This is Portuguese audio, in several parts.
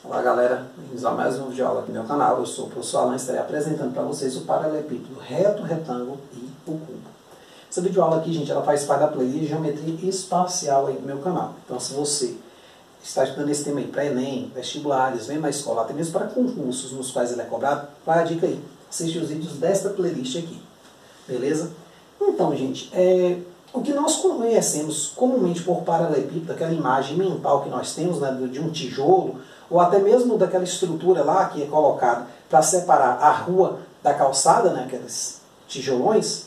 Olá galera, bem-vindos a mais um vídeo de aula aqui no meu canal. Eu sou o professor Alan e estarei apresentando para vocês o paralelepípedo reto, retângulo e o cubo. Essa videoaula aqui, gente, ela faz parte da playlist de Geometria Espacial aí do meu canal. Então, se você está estudando esse tema aí para Enem, vestibulares, vem na escola, até mesmo para concursos nos quais ele é cobrado, vai a dica aí. Assiste os vídeos desta playlist aqui, beleza? Então, gente, o que nós conhecemos comumente por paralelepípedo, aquela imagem mental que nós temos, né, de um tijolo, ou até mesmo daquela estrutura lá que é colocada para separar a rua da calçada, né, aqueles tijolões,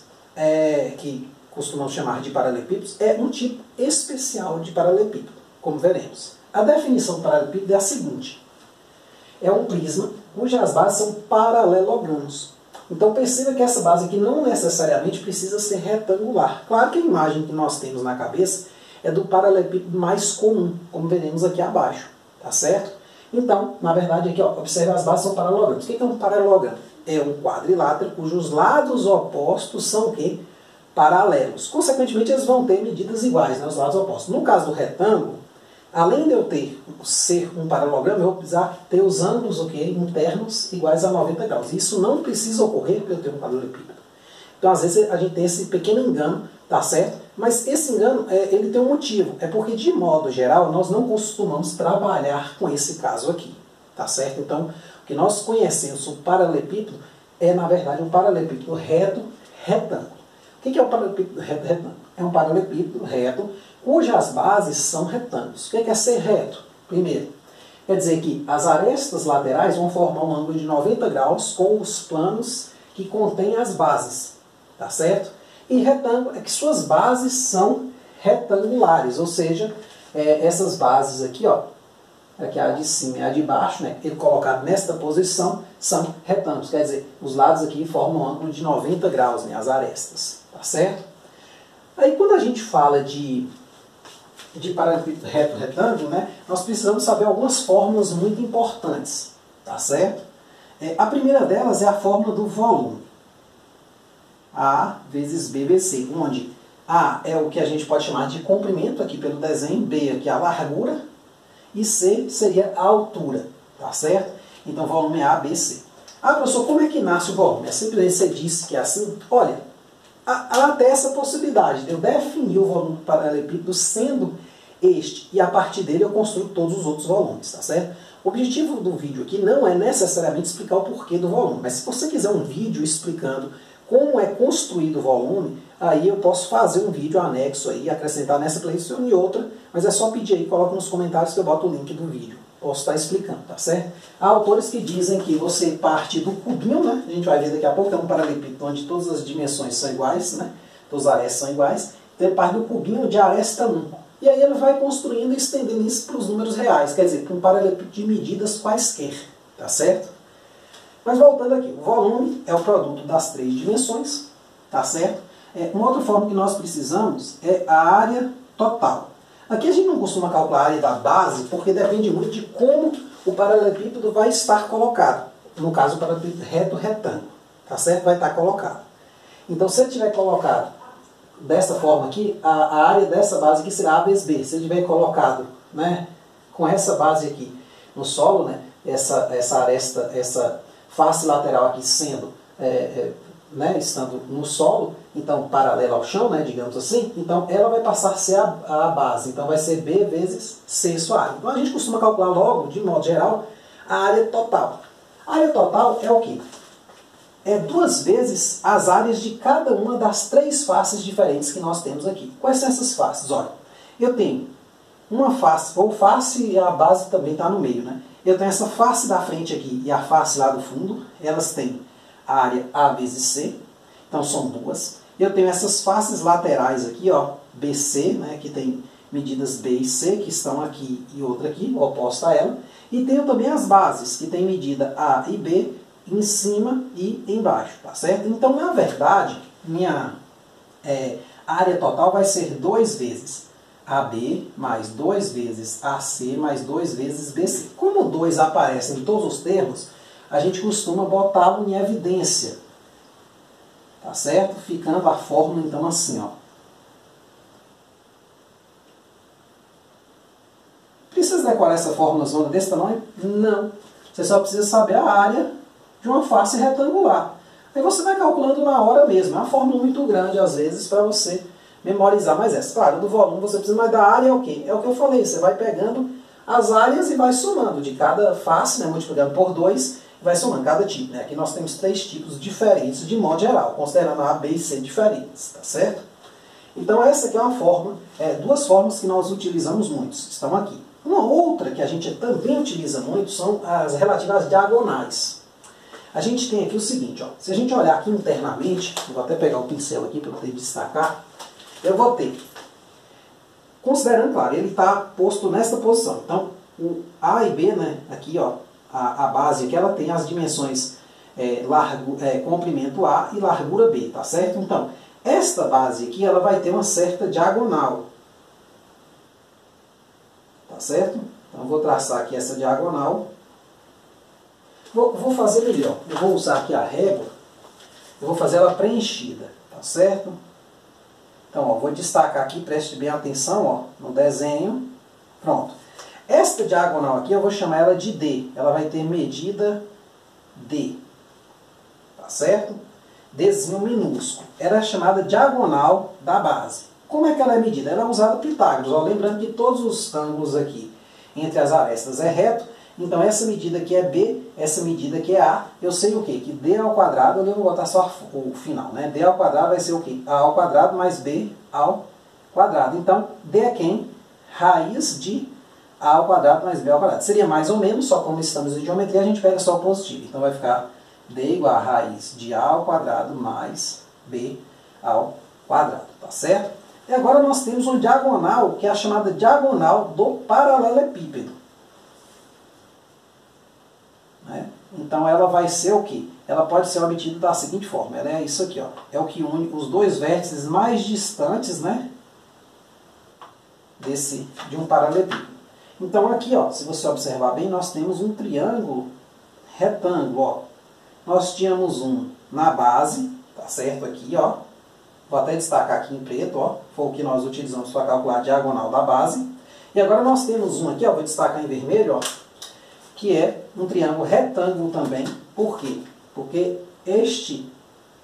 que costumamos chamar de paralelepípedos, é um tipo especial de paralelepípedo, como veremos. A definição do paralelepípedo é a seguinte: é um prisma cujas bases são paralelogramos. Então perceba que essa base aqui não necessariamente precisa ser retangular. Claro que a imagem que nós temos na cabeça é do paralelepípedo mais comum, como veremos aqui abaixo, tá certo? Então, na verdade, aqui, ó, observe, as bases são paralelogramos. O que é um paralelogramo? É um quadrilátero cujos lados opostos são o quê? Paralelos. Consequentemente, eles vão ter medidas iguais, né, os lados opostos. No caso do retângulo, além de eu ser um paralelogramo, eu vou precisar ter os ângulos internos iguais a 90 graus. Isso não precisa ocorrer para eu ter um paralelepípedo. Então, às vezes, a gente tem esse pequeno engano, tá certo? Mas esse engano, ele tem um motivo. É porque, de modo geral, nós não costumamos trabalhar com esse caso aqui, tá certo? Então, o que nós conhecemos o paralelepípedo é, na verdade, um paralelepípedo reto, retângulo. O que é o paralelepípedo reto, retângulo? É um paralelepípedo reto cujas bases são retângulos. O que é ser reto? Primeiro, quer dizer que as arestas laterais vão formar um ângulo de 90 graus com os planos que contêm as bases, tá certo? E retângulo é que suas bases são retangulares, ou seja, essas bases aqui, ó, aqui a de cima e a de baixo, né, ele colocado nesta posição, são retângulos. Quer dizer, os lados aqui formam um ângulo de 90 graus, né, as arestas, tá certo? Aí quando a gente fala de paralelepípedo reto, retângulo, né, nós precisamos saber algumas fórmulas muito importantes, tá certo? A primeira delas é a fórmula do volume. A vezes BBC, onde A é o que a gente pode chamar de comprimento, aqui pelo desenho, B aqui é a largura, e C seria a altura, tá certo? Então, volume é A, B, C. Ah, professor, como é que nasce o volume? É simplesmente você disse que é assim? Olha, há até essa possibilidade de eu definir o volume do paralelepípedo sendo este, e a partir dele eu construo todos os outros volumes, tá certo? O objetivo do vídeo aqui não é necessariamente explicar o porquê do volume, mas se você quiser um vídeo explicando como é construído o volume, aí eu posso fazer um vídeo anexo aí, acrescentar nessa playlist e outra, mas é só pedir aí, coloca nos comentários que eu boto o link do vídeo. Posso estar explicando, tá certo? Há autores que dizem que você parte do cubinho, né? A gente vai ver daqui a pouco, é um paralelepípedo onde todas as dimensões são iguais, né? Todas as arestas são iguais. Então ele parte do cubinho de aresta 1. E aí ele vai construindo e estendendo isso para os números reais, quer dizer, para um paralelepípedo de medidas quaisquer, tá certo? Mas voltando aqui, o volume é o produto das três dimensões, tá certo? Uma outra forma que nós precisamos é a área total. Aqui a gente não costuma calcular a área da base, porque depende muito de como o paralelepípedo vai estar colocado. No caso, o paralelepípedo reto, retângulo, tá certo? Vai estar colocado. Então, se ele tiver colocado dessa forma aqui, a área dessa base aqui será A vezes B. Se ele tiver colocado, né, com essa base aqui no solo, né, essa aresta, essa face lateral aqui sendo, né, estando no solo, então paralela ao chão, né, digamos assim, então ela vai passar a ser a base, então vai ser B vezes C sua área. Então a gente costuma calcular logo, de modo geral, a área total. A área total é o quê? É 2 vezes as áreas de cada uma das 3 faces diferentes que nós temos aqui. Quais são essas faces? Olha, eu tenho uma face, ou face e a base também está no meio, né? Eu tenho essa face da frente aqui e a face lá do fundo, elas têm a área A vezes C, então são 2. Eu tenho essas faces laterais aqui, ó, BC, né, que tem medidas B e C, que estão aqui e outra aqui, oposta a ela. E tenho também as bases, que tem medida A e B em cima e embaixo, tá certo? Então, na verdade, minha área total vai ser 2 vezes AB mais 2 vezes AC mais 2 vezes BC. Como o 2 aparece em todos os termos, a gente costuma botá-lo em evidência, tá certo? Ficando a fórmula então assim, ó. precisa decorar essa fórmula zona desse tamanho? Não. Você só precisa saber a área de uma face retangular. Aí você vai calculando na hora mesmo. É uma fórmula muito grande, às vezes, para você memorizar mais essa. Claro, do volume você precisa, mas da área é o quê? É o que eu falei, você vai pegando as áreas e vai somando de cada face, né, multiplicando por 2, e vai somando cada tipo. Né? Aqui nós temos 3 tipos diferentes de modo geral, considerando A, B e C diferentes, tá certo? Então essa aqui é uma forma, duas formas que nós utilizamos muito, estão aqui. Uma outra que a gente também utiliza muito são as relativas às diagonais. A gente tem aqui o seguinte, ó, se a gente olhar aqui internamente, eu vou até pegar o pincel aqui para poder destacar, eu vou ter, considerando, claro, ele está posto nesta posição. Então, o A e B, né, aqui, ó, a base aqui, ela tem as dimensões comprimento A e largura B, tá certo? Então, esta base aqui, ela vai ter uma certa diagonal, tá certo? Então, eu vou traçar aqui essa diagonal. Vou fazer melhor. Eu vou usar aqui a régua, eu vou fazer ela preenchida, tá certo? Então, ó, vou destacar aqui, preste bem atenção, ó, no desenho. Pronto. Esta diagonal aqui, eu vou chamar ela de D. Ela vai ter medida D. Tá certo? Dzinho minúsculo. Ela é chamada diagonal da base. Como é que ela é medida? Ela é usada Pitágoras. Ó, lembrando que todos os ângulos aqui entre as arestas é reto. Então, essa medida aqui é B, essa medida aqui é A. Eu sei o quê? Que D ao quadrado, eu vou botar só o final, né? D ao quadrado vai ser o quê? A ao quadrado mais B ao quadrado. Então, D é quem? Raiz de A ao quadrado mais B ao quadrado. Seria mais ou menos, só como estamos em geometria, a gente pega só o positivo. Então, vai ficar D igual a raiz de A ao quadrado mais B ao quadrado. Tá certo? E agora nós temos uma diagonal, que é a chamada diagonal do paralelepípedo. Então ela vai ser o quê? Ela pode ser obtida da seguinte forma. Ela é isso aqui, ó. É o que une os dois vértices mais distantes, né? De um paralelepípedo. Então aqui, ó, se você observar bem, nós temos um triângulo retângulo, ó. Nós tínhamos um na base, tá certo? Aqui, ó. Vou até destacar aqui em preto, ó. Foi o que nós utilizamos para calcular a diagonal da base. E agora nós temos um aqui, ó. Vou destacar em vermelho, ó. Que é um triângulo retângulo também. Por quê? Porque este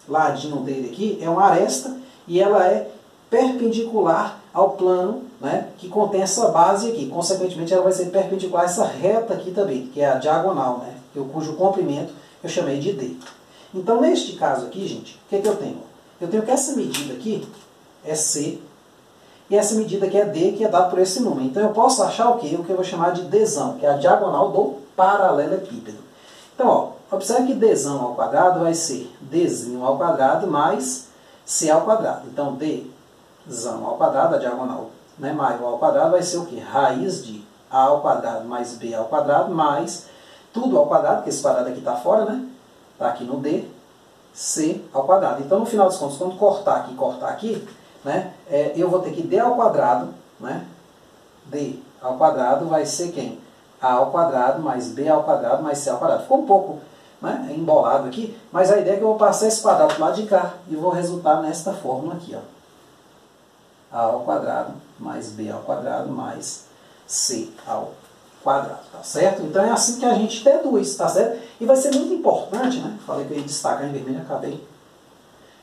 ladinho dele aqui é uma aresta e ela é perpendicular ao plano, né, que contém essa base aqui. Consequentemente, ela vai ser perpendicular a essa reta aqui também, que é a diagonal, né, cujo comprimento eu chamei de D. Então, neste caso aqui, gente, o que eu tenho? Eu tenho que essa medida aqui é C e essa medida aqui é D, que é dada por esse número. Então, eu posso achar o quê? O que eu vou chamar de Dzão, que é a diagonal do paralelepípedo. Então, ó, observe que Dzão ao quadrado vai ser Dzinho ao quadrado mais C ao quadrado. Então, Dzão ao quadrado, a diagonal, né, maior ao quadrado, vai ser o quê? Raiz de A ao quadrado mais B ao quadrado mais tudo ao quadrado, porque esse quadrado aqui está fora, né? Está aqui no D, C ao quadrado. Então, no final dos contos, quando cortar aqui, né, eu vou ter que D ao quadrado, né? D ao quadrado vai ser quem? A ao quadrado mais B ao quadrado mais C ao quadrado. Ficou um pouco, né, embolado aqui, mas a ideia é que eu vou passar esse quadrado do lado de cá e vou resultar nesta fórmula aqui, ó. A ao quadrado mais B ao quadrado mais C ao quadrado, tá certo? Então é assim que a gente deduz, tá certo? E vai ser muito importante, né? Falei que eu ia destacar em vermelho, acabei.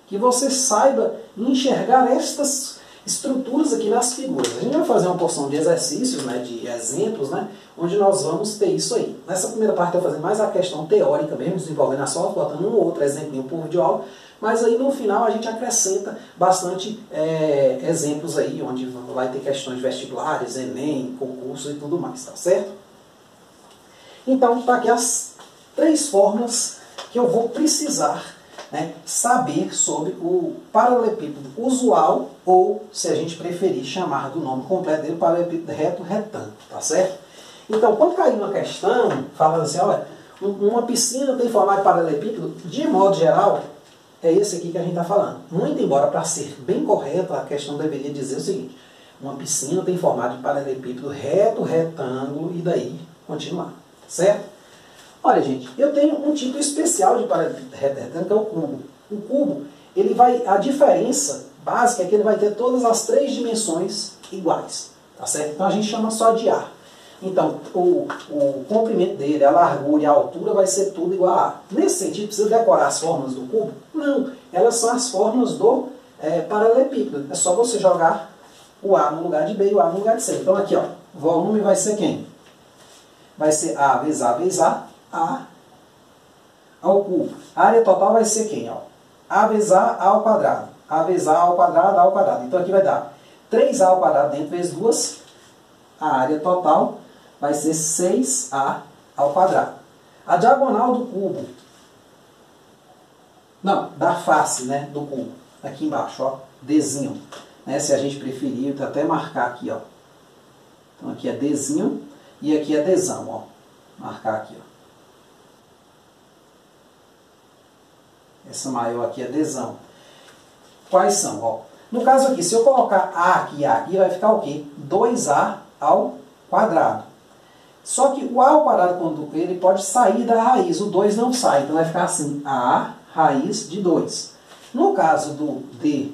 Que você saiba enxergar estas estruturas aqui nas figuras. A gente vai fazer uma porção de exercícios, né, de exemplos, né, onde nós vamos ter isso aí. Nessa primeira parte eu vou fazer mais a questão teórica mesmo, desenvolvendo a sorte, botando um ou outro exemplo por vídeo aula, mas aí no final a gente acrescenta bastante exemplos aí, onde vai ter questões vestibulares, Enem, concurso e tudo mais, tá certo? Então, tá aqui as 3 formas que eu vou precisar, né, saber sobre o paralelepípedo usual, ou, se a gente preferir chamar do nome completo dele, paralelepípedo reto retângulo, tá certo? Então, quando cair uma questão, falando assim, olha, uma piscina tem formato de paralelepípedo, de modo geral, é esse aqui que a gente está falando. Muito embora, para ser bem correto, a questão deveria dizer o seguinte, uma piscina tem formato de paralelepípedo reto, retângulo, e daí continuar, certo? Olha, gente, eu tenho um tipo especial de paralelepípedo retângulo, que é o cubo. O cubo, a diferença básica é que ele vai ter todas as 3 dimensões iguais, tá certo? Então a gente chama só de A. Então, o comprimento dele, a largura e a altura vai ser tudo igual a A. Nesse sentido, precisa decorar as fórmulas do cubo? Não, elas são as fórmulas do paralelepípedo. É só você jogar o A no lugar de B e o A no lugar de C. Então aqui, ó, volume vai ser quem? Vai ser A vezes A vezes A ao cubo. A área total vai ser quem? Ó? A vezes A ao quadrado. A vezes A ao quadrado, A ao quadrado. Então aqui vai dar 3A ao quadrado dentro vezes 2. A área total vai ser 6A ao quadrado. A diagonal do cubo, não, da face, né, do cubo, aqui embaixo, ó, Dzinho, né, se a gente preferir, vou até marcar aqui, ó. Então aqui é Dzinho e aqui é Dzão, ó. Marcar aqui, ó. Essa maior aqui é Dzão. Quais são, ó? No caso aqui, se eu colocar A aqui e A aqui, vai ficar o quê? 2A ao quadrado. Só que o A ao quadrado, quando ele pode sair da raiz, o 2 não sai. Então vai ficar assim, A raiz de 2. No caso do D,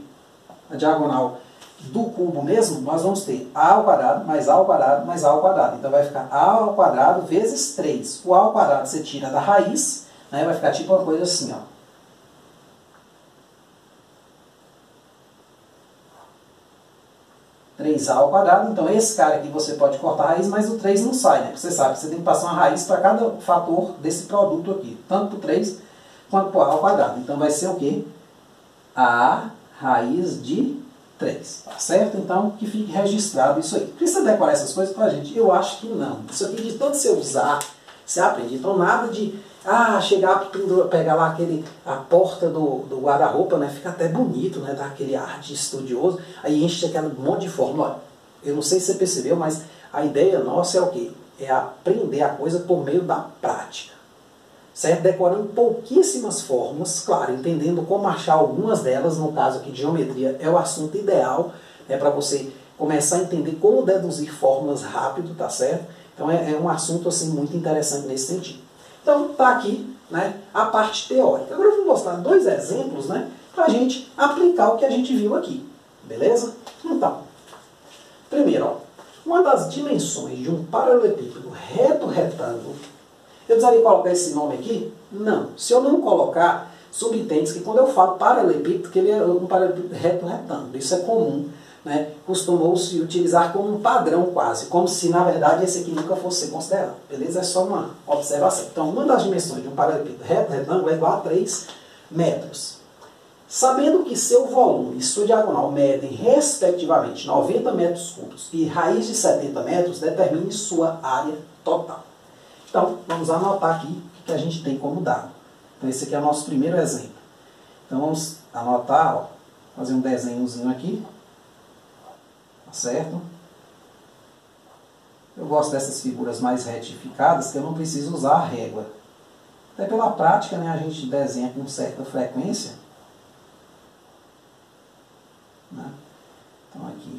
a diagonal do cubo mesmo, nós vamos ter A ao quadrado, mais A ao quadrado, mais A ao quadrado. Então vai ficar A ao quadrado vezes 3. O A ao quadrado você tira da raiz, né? Vai ficar tipo uma coisa assim, ó. 3A ao quadrado, então esse cara aqui você pode cortar a raiz, mas o 3 não sai, né? Porque você sabe que você tem que passar uma raiz para cada fator desse produto aqui, tanto para o 3 quanto para o A ao quadrado. Então vai ser o quê? A raiz de 3, tá certo? Então que fique registrado isso aí. Precisa decorar essas coisas para a gente? Eu acho que não. Isso aqui de tanto você usar, você aprende. Então nada de chegar, pegar lá a porta do guarda-roupa, né? Fica até bonito, né? Dá aquele ar de estudioso. Aí enche aquele monte de fórmula. Olha, eu não sei se você percebeu, mas a ideia nossa é o quê? É aprender a coisa por meio da prática. Certo? Decorando pouquíssimas fórmulas, claro, entendendo como achar algumas delas, no caso aqui de geometria, é o assunto ideal, né, para você começar a entender como deduzir fórmulas rápido, tá certo? Então é um assunto assim, muito interessante nesse sentido. Então está aqui, né, a parte teórica. Agora eu vou mostrar 2 exemplos, né, para a gente aplicar o que a gente viu aqui. Beleza? Então, primeiro, ó, uma das dimensões de um paralelepípedo reto-retângulo, eu precisaria colocar esse nome aqui? Não. Se eu não colocar, subentende que quando eu falo paralelepípedo, que ele é um paralelepípedo reto-retângulo. Isso é comum, né? Costumou-se utilizar como um padrão quase, como se na verdade esse aqui nunca fosse ser considerado. Beleza? É só uma observação. Então, uma das dimensões de um paralelepípedo reto-retângulo é igual a 3 metros. Sabendo que seu volume e sua diagonal medem respectivamente 90 metros cúbicos e raiz de 70 metros, determine sua área total. Então, vamos anotar aqui o que a gente tem como dado. Então, esse aqui é o nosso primeiro exemplo. Então, vamos anotar, ó, fazer um desenhozinho aqui. Tá certo? Eu gosto dessas figuras mais retificadas, que eu não preciso usar a régua. Até pela prática, né, a gente desenha com certa frequência. Né? Então, aqui.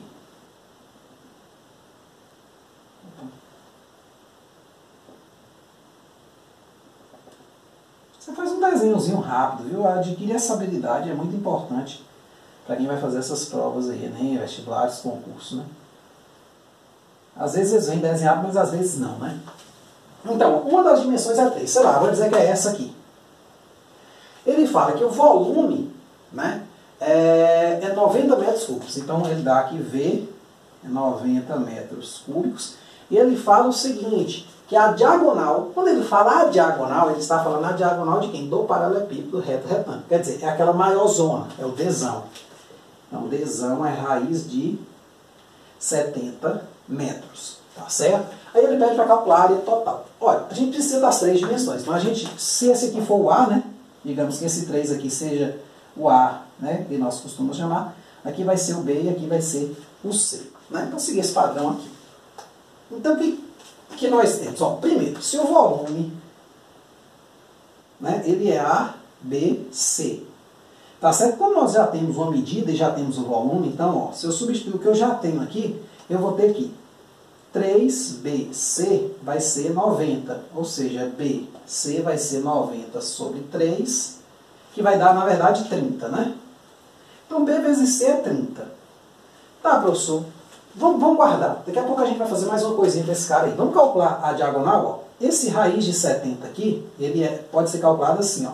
Você faz um desenhozinho rápido, viu? Adquirir essa habilidade é muito importante para quem vai fazer essas provas aí, Enem, vestibulares, concursos, né? Às vezes eles vêm desenhados, mas às vezes não, né? Então, uma das dimensões é 3. Sei lá, vou dizer que é essa aqui. Ele fala que o volume, né, é 90 metros cúbicos. Então, ele dá aqui V, é 90 metros cúbicos. E ele fala o seguinte, que a diagonal, quando ele fala a diagonal, ele está falando a diagonal de quem? Do paralelepípedo reto-retângulo. Quer dizer, é aquela maior zona, é o Dzão. Então, Dzão é raiz de 70 metros. Tá certo? Aí ele pede para calcular a área total. Olha, a gente precisa das 3 dimensões. Então, se esse aqui for o A, né? Digamos que esse 3 aqui seja o A, né? Que nós costumamos chamar. Aqui vai ser o B e aqui vai ser o C. Né? Então, seguir esse padrão aqui. Então, o que nós temos? Ó, primeiro, se o volume, né, ele é A, B, C. Tá certo? Como nós já temos uma medida e já temos o volume, então, ó, se eu substituir o que eu já tenho aqui, eu vou ter aqui 3BC vai ser 90, ou seja, BC vai ser 90 sobre 3, que vai dar, na verdade, 30, né? Então, B vezes C é 30. Tá, professor? Vamos guardar. Daqui a pouco a gente vai fazer mais uma coisinha para esse cara aí. Vamos calcular a diagonal. Ó. Esse raiz de 70 aqui, ele pode ser calculado assim, ó,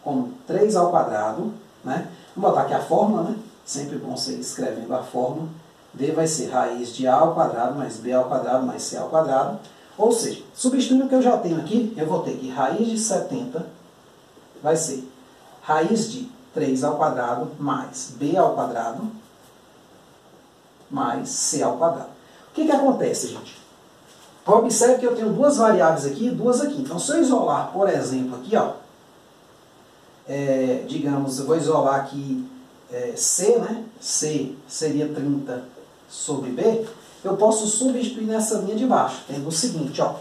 como 3 ao quadrado. Né? Vamos botar aqui a fórmula, né? Sempre bom você ir escrevendo a fórmula. D vai ser raiz de A ao quadrado mais B ao quadrado mais C ao quadrado. Ou seja, substituindo o que eu já tenho aqui, eu vou ter que raiz de 70 vai ser raiz de 3 ao quadrado mais B ao quadrado mais C ao quadrado. O que acontece, gente? Observe que eu tenho duas variáveis aqui e duas aqui. Então, se eu isolar, por exemplo, aqui, ó, digamos, eu vou isolar aqui C, né? C seria 30 sobre B. Eu posso substituir nessa linha de baixo, tendo o seguinte, ó.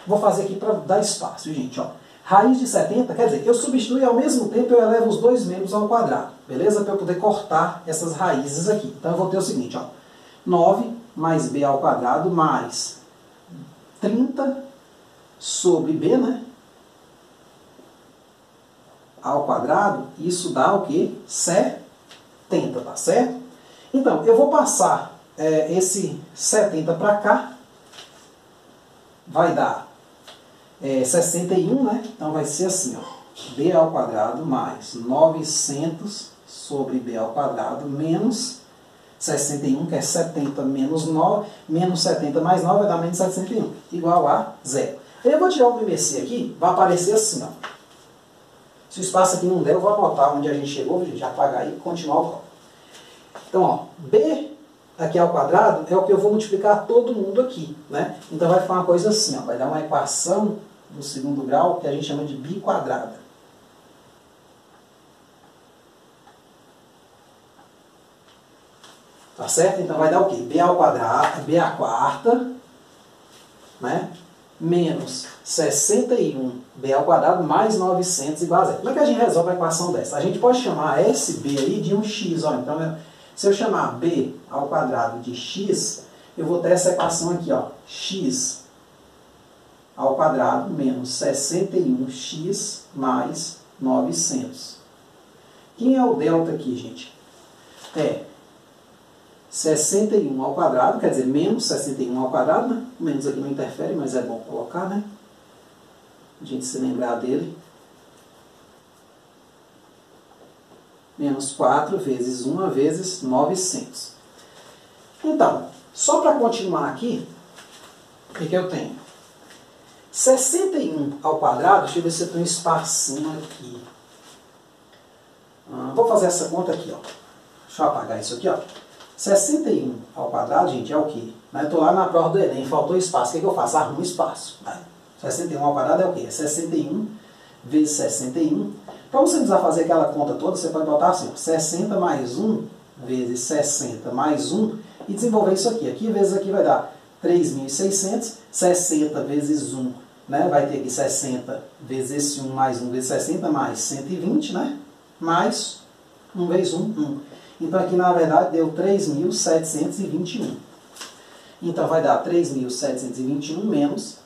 Vou fazer aqui para dar espaço, gente, ó. Raiz de 70, quer dizer, eu substituo e ao mesmo tempo eu elevo os dois membros ao quadrado, beleza? Para eu poder cortar essas raízes aqui. Então eu vou ter o seguinte, ó. 9 mais B ao quadrado mais 30 sobre B, né? Ao quadrado, isso dá o quê? 70, tá certo? Então, eu vou passar esse 70 para cá, vai dar 61, né? Então vai ser assim, ó, B ao quadrado mais 900 sobre B ao quadrado menos 61, que é 70 menos 9, menos 70 mais 9 vai dar menos 61, igual a 0. Aí eu vou tirar o BMC aqui, vai aparecer assim, ó. Se o espaço aqui não der, eu vou anotar onde a gente chegou, gente, apagar aí e continuar o cálculo. Então, ó, B aqui ao quadrado é o que eu vou multiplicar todo mundo aqui, né? Então vai ficar uma coisa assim, ó, vai dar uma equação do segundo grau que a gente chama de biquadrada. Tá certo? Então vai dar o quê? B ao quadrado, B à quarta, né? Menos 61 B ao quadrado mais 900 igual a 0. Como é que a gente resolve a equação dessa? A gente pode chamar SB aí de um x, ó. Então, se eu chamar B ao quadrado de x, eu vou ter essa equação aqui, ó. X ao quadrado menos 61x mais 900. Quem é o delta aqui, gente? 61 ao quadrado, quer dizer, menos 61 ao quadrado, né? O menos aqui não interfere, mas é bom colocar, né? A gente se lembrar dele. Menos 4 vezes 1 vezes 900. Então, só para continuar aqui, o que eu tenho? 61 ao quadrado, deixa eu ver se eu tenho um espacinho aqui. Vou fazer essa conta aqui, ó. Deixa eu apagar isso aqui, ó. 61 ao quadrado, gente, é o quê? Estou lá na prova do Enem, faltou espaço. O que eu faço? Arrumo espaço. 61 ao quadrado é o quê? É 61 vezes 61. Para você não precisar fazer aquela conta toda, você pode botar assim, ó, 60 mais 1 vezes 60 mais 1 e desenvolver isso aqui. Aqui vezes aqui vai dar 3.600, 60 vezes 1, né? Vai ter aqui 60 vezes esse 1 mais 1 vezes 60 mais 120, né? Mais 1 vezes 1, 1. Então aqui na verdade deu 3.721. Então vai dar 3.721 menos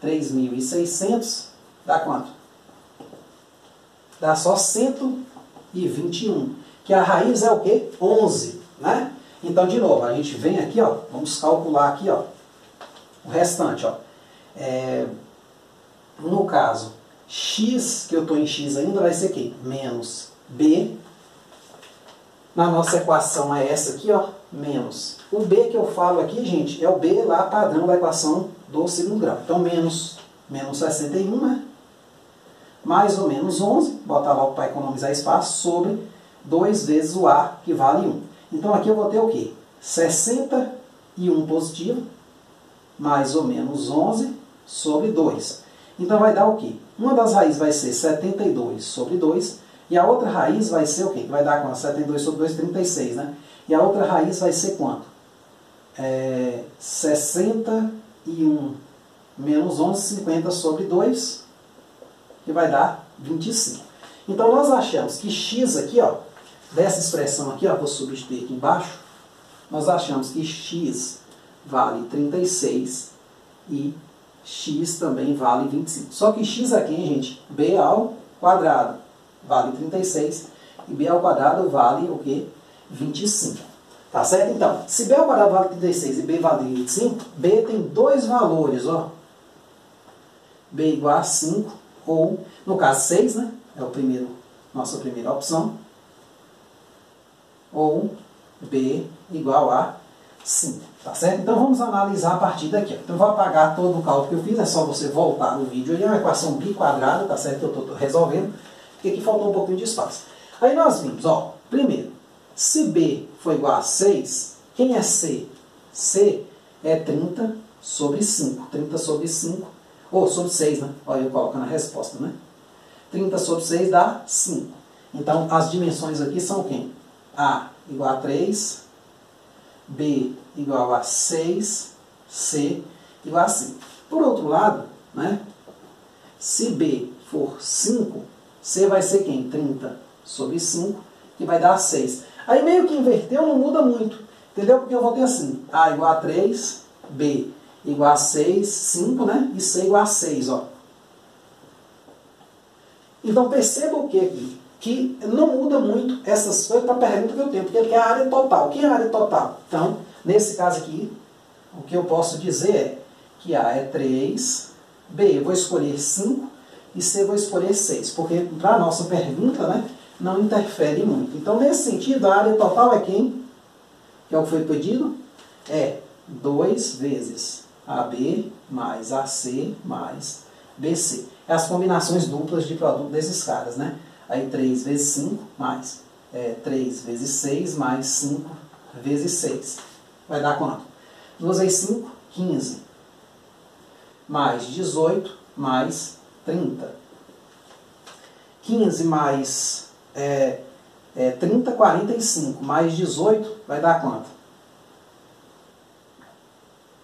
3.600, dá quanto? Dá só 121. Que a raiz é o quê? 11, né? Então de novo, a gente vem aqui, ó, vamos calcular aqui, ó, o restante, ó. No caso, x, que eu estou em x ainda, vai ser o quê? Menos b. Na nossa equação é essa aqui, ó, menos. O b que eu falo aqui, gente, é o b lá padrão da equação do segundo grau. Então, menos 61, né? Mais ou menos 11, botar logo para economizar espaço, sobre 2 vezes o a, que vale 1. Então, aqui eu vou ter o quê? 61 positivo, mais ou menos 11, sobre 2. Então, vai dar o quê? Uma das raízes vai ser 72 sobre 2, e a outra raiz vai ser o quê? Vai dar quanto? 72 sobre 2, 36, né? E a outra raiz vai ser quanto? 61 menos 11, 50 sobre 2, que vai dar 25. Então, nós achamos que x aqui, ó, dessa expressão aqui, ó, vou substituir aqui embaixo, nós achamos que x vale 36 e x também vale 25. Só que x aqui, gente, b ao quadrado vale 36 e b ao quadrado vale o quê? 25. Tá certo? Então, se B ao quadrado vale 36 e B vale 25, B tem dois valores, ó. B igual a 5, ou, no caso, 6, né? É o primeiro, nossa primeira opção. Ou B igual a 5, tá certo? Então vamos analisar a partir daqui. Então eu vou apagar todo o cálculo que eu fiz, é só você voltar no vídeo aí, é uma equação biquadrada, tá certo? Que eu estou resolvendo, porque aqui faltou um pouquinho de espaço. Aí nós vimos, ó, primeiro, se B for igual a 6, quem é C? C é 30 sobre 5. 30 sobre 5, ou sobre 6, né? Olha eu colocando a resposta, né? 30 sobre 6 dá 5. Então as dimensões aqui são quem? A igual a 3, B igual a 6, C igual a 5. Por outro lado, né, se B for 5, C vai ser quem? 30 sobre 5, que vai dar 6. Aí meio que inverteu, não muda muito, entendeu? Porque eu vou ter assim, A igual a 3, B igual a 6, 5, né? E C igual a 6, ó. Então perceba o que aqui? Que não muda muito essas coisas para a pergunta que eu tenho, porque ele quer a área total. O que é a área total? Então, nesse caso aqui, o que eu posso dizer é que A é 3, B eu vou escolher 5 e C eu vou escolher 6, porque para a nossa pergunta, né, não interfere muito. Então, nesse sentido, a área total é quem? Que é o que foi pedido? É 2 vezes AB mais AC mais BC. É as combinações duplas de produto desses caras, né? Aí 3 vezes 5 mais 3 vezes 6 mais 5 vezes 6. Vai dar quanto? 2 vezes 5, 15. Mais 18 mais 30. 15 mais 30, 45. Mais 18 vai dar quanto?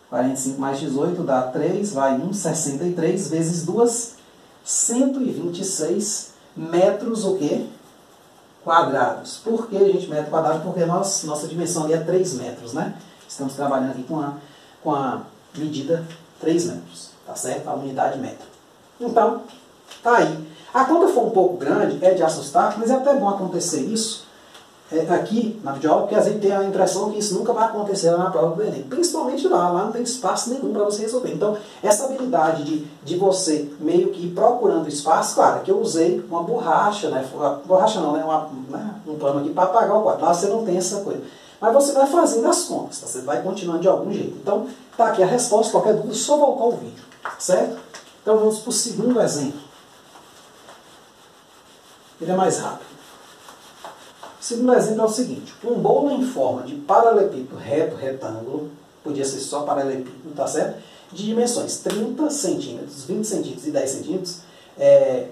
45 mais 18 dá 3, vai 1, 63 vezes 2, 126 metros o quê? Quadrados. Por que, gente, metro quadrado? Porque nossa dimensão ali é 3 metros, né? Estamos trabalhando aqui com a medida 3 metros, tá certo? A unidade metro. Então, tá aí. A conta for um pouco grande, é de assustar, mas é até bom acontecer isso aqui na videoaula, porque às vezes tem a impressão que isso nunca vai acontecer lá na prova do Enem. Principalmente lá não tem espaço nenhum para você resolver. Então, essa habilidade de você meio que ir procurando espaço, claro, que eu usei uma borracha, né? Borracha não, né? Um pano aqui para apagar o quadro. Lá você não tem essa coisa. Mas você vai fazendo as contas, tá? Você vai continuando de algum jeito. Então, tá aqui a resposta, qualquer dúvida, só voltar ao vídeo, certo? Então, vamos para o segundo exemplo. Ele é mais rápido. O segundo exemplo é o seguinte: um bolo em forma de paralelepípedo reto, retângulo, podia ser só paralelepípedo, tá certo? De dimensões 30 centímetros, 20 centímetros e 10 centímetros,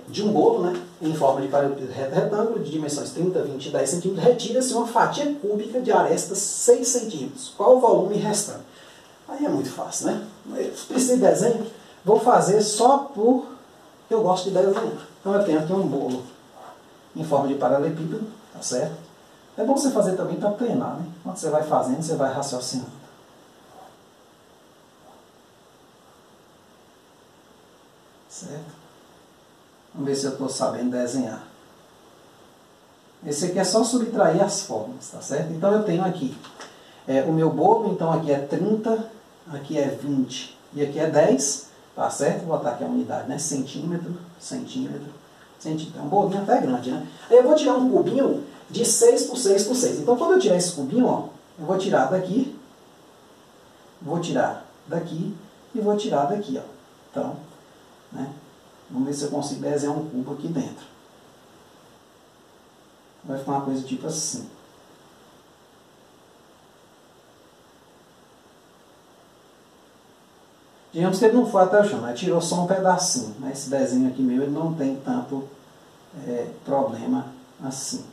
de um bolo, né, em forma de paralelepípedo reto, retângulo, de dimensões 30, 20 e 10 centímetros, retira-se uma fatia cúbica de arestas 6 centímetros. Qual o volume restante? Aí é muito fácil, né? Precisa de desenho? Vou fazer só por... eu gosto de desenhar. Então eu tenho aqui um bolo em forma de paralelepípedo, tá certo? É bom você fazer também para treinar, né? Quando você vai fazendo, você vai raciocinando. Certo? Vamos ver se eu estou sabendo desenhar. Esse aqui é só subtrair as formas, tá certo? Então eu tenho aqui o meu bolo, então aqui é 30, aqui é 20 e aqui é 10, tá certo? Vou botar aqui a unidade, né? Centímetro, centímetro, centímetro. É um bolinho até grande, né? Aí eu vou tirar um cubinho de 6 por 6 por 6. Então quando eu tirar esse cubinho, ó, eu vou tirar daqui, vou tirar daqui e vou tirar daqui, ó. Então, né? Vamos ver se eu consigo desenhar um cubo aqui dentro. Vai ficar uma coisa tipo assim. Digamos que ele não foi até o chão, né? Tirou só um pedacinho. Mas esse desenho aqui meu, ele não tem tanto problema assim.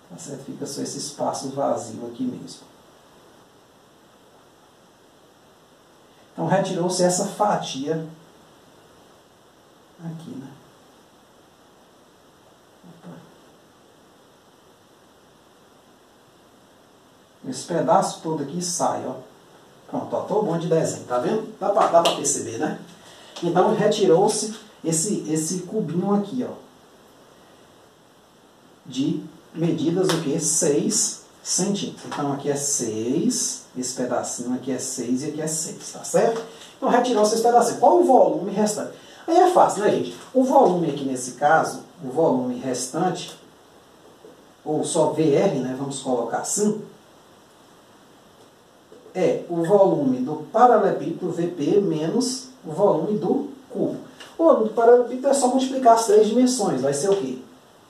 Tá certo? Fica só esse espaço vazio aqui mesmo. Então retirou-se essa fatia aqui, né? Opa. Esse pedaço todo aqui sai, ó. Pronto, ó, tô bom de desenho, tá vendo? Dá pra perceber, né? Então retirou-se esse cubinho aqui, ó. De medidas o quê? 6 centímetros. Então aqui é 6, esse pedacinho aqui é 6 e aqui é 6, tá certo? Então retirou esses pedacinhos. Qual o volume restante? Aí é fácil, né, gente? O volume aqui nesse caso, o volume restante, ou só VR, né, vamos colocar assim, é o volume do paralelepípedo VP menos o volume do cubo. O volume do paralelepípedo é só multiplicar as três dimensões. Vai ser o quê?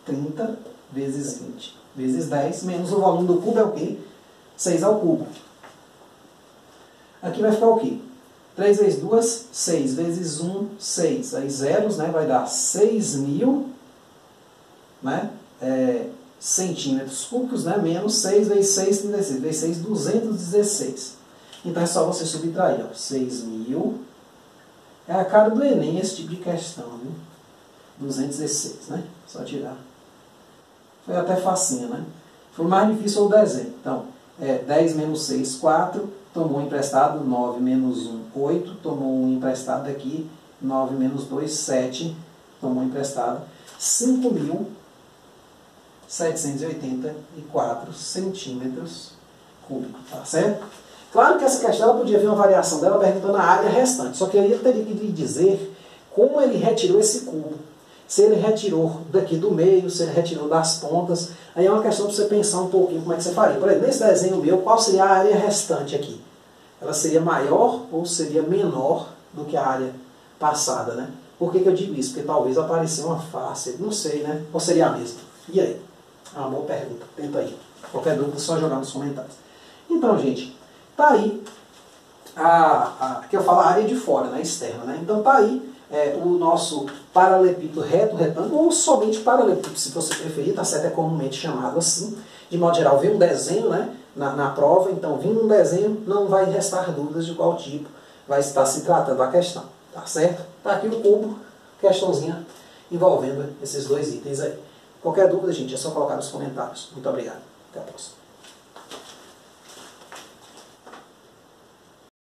30 vezes 20 vezes 10 menos o volume do cubo é o quê? 6 ao cubo. Aqui vai ficar o quê? 3 vezes 2, 6 vezes 1, 6. Aí zeros, né, vai dar 6.000, né, centímetros cúbicos, né, menos 6 vezes 6, 36. Vezes 6, 216. Então é só você subtrair, ó, 6.000. É a cara do Enem esse tipo de questão, viu? 216, né? Só tirar. Foi até facinho, né? Foi mais difícil o desenho. Então, 10 menos 6, 4. Tomou emprestado 9 menos 1, 8. Tomou um emprestado aqui. 9 menos 2, 7. Tomou emprestado 5.784 centímetros cúbicos. Tá certo? Claro que essa questão ela podia ver uma variação dela perguntando a área restante. Só que eu teria que lhe dizer como ele retirou esse cubo. Se ele retirou daqui do meio, se ele retirou das pontas. Aí é uma questão para você pensar um pouquinho como é que você faria. Por exemplo, nesse desenho meu, qual seria a área restante aqui? Ela seria maior ou seria menor do que a área passada, né? Por que eu digo isso? Porque talvez apareceu uma face, não sei, né? Ou seria a mesma? E aí? É uma boa pergunta. Tenta aí. Qualquer dúvida é só jogar nos comentários. Então, gente, tá aí que eu falo a área de fora, né? Externa, né? Então tá aí o nosso paralelepípedo reto, retângulo, ou somente paralelepípedo, se você preferir, tá certo? É comumente chamado assim. De modo geral, vem um desenho, né, na prova, então vindo um desenho, não vai restar dúvidas de qual tipo vai estar se tratando a questão, tá certo? Tá aqui o cubo, questãozinha envolvendo esses dois itens aí. Qualquer dúvida, gente, é só colocar nos comentários. Muito obrigado. Até a próxima.